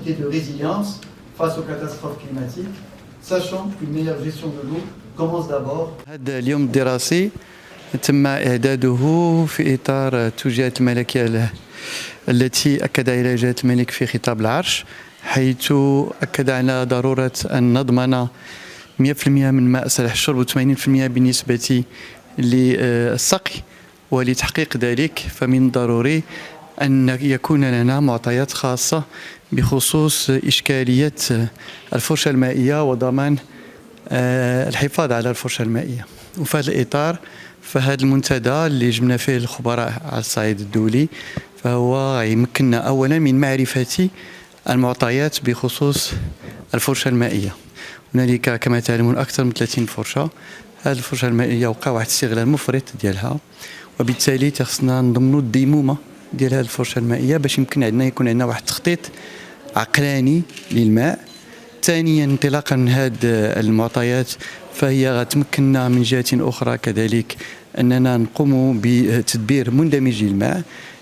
capacité de résilience face aux catastrophes climatiques, sachant qu'une meilleure gestion de l'eau commence d'abord. هذا اليوم الدراسي تم إعداده في إطار التوجيهات الملكية التي أكد عليها جلالة الملك في خطاب العرش، حيث أكد على ضرورة أن نضمن 100% من ماء صالح الشرب و80% بالنسبة للسقي. ولتحقيق ذلك فمن الضروري أن يكون لنا معطيات خاصة بخصوص إشكالية الفرشة المائية وضمان الحفاظ على الفرشة المائية. وفي هذا الإطار فهذا المنتدى اللي جبنا فيه الخبراء على الصعيد الدولي فهو يمكننا أولا من معرفة المعطيات بخصوص الفرشة المائية. هنالك كما تعلمون أكثر من 30 فرشة. هذه الفرشة المائية وقع واحد الاستغلال مفرط ديالها، وبالتالي خصنا نضمنوا الديمومة ديال هذه الفرشة المائية باش يمكن عندنا يكون عندنا واحد التخطيط عقلاني للماء. ثانيا انطلاقا من هذه المعطيات فهي غتمكننا من جهة أخرى كذلك أننا نقوم بتدبير مندمج للماء،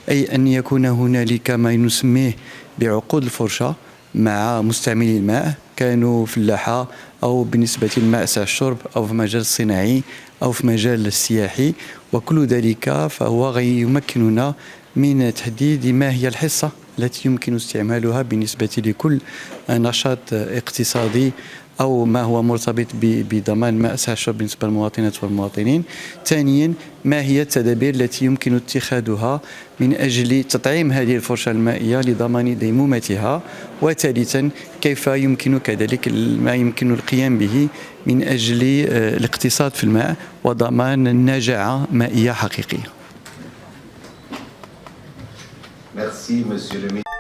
أي أن يكون هنالك ما نسميه بعقود الفرشة مع مستعملي الماء، كانوا فلاحة أو بالنسبة للماء سع الشرب أو في مجال الصناعي أو في مجال السياحي، وكل ذلك فهو يمكننا من تحديد ما هي الحصة التي يمكن استعمالها بالنسبة لكل نشاط اقتصادي أو ما هو مرتبط بضمان ماء سع الشرب بالنسبة للمواطنات والمواطنين. ثانيا ما هي التدابير التي يمكن اتخاذها من أجل تطعيم هذه الفرشة المائية لضمان ديمومتها. وثالثا كيف يمكن كذلك ما يمكن القيام به من أجل الاقتصاد في الماء وضمان نجاعة مائية حقيقية. Merci, Monsieur le Ministre.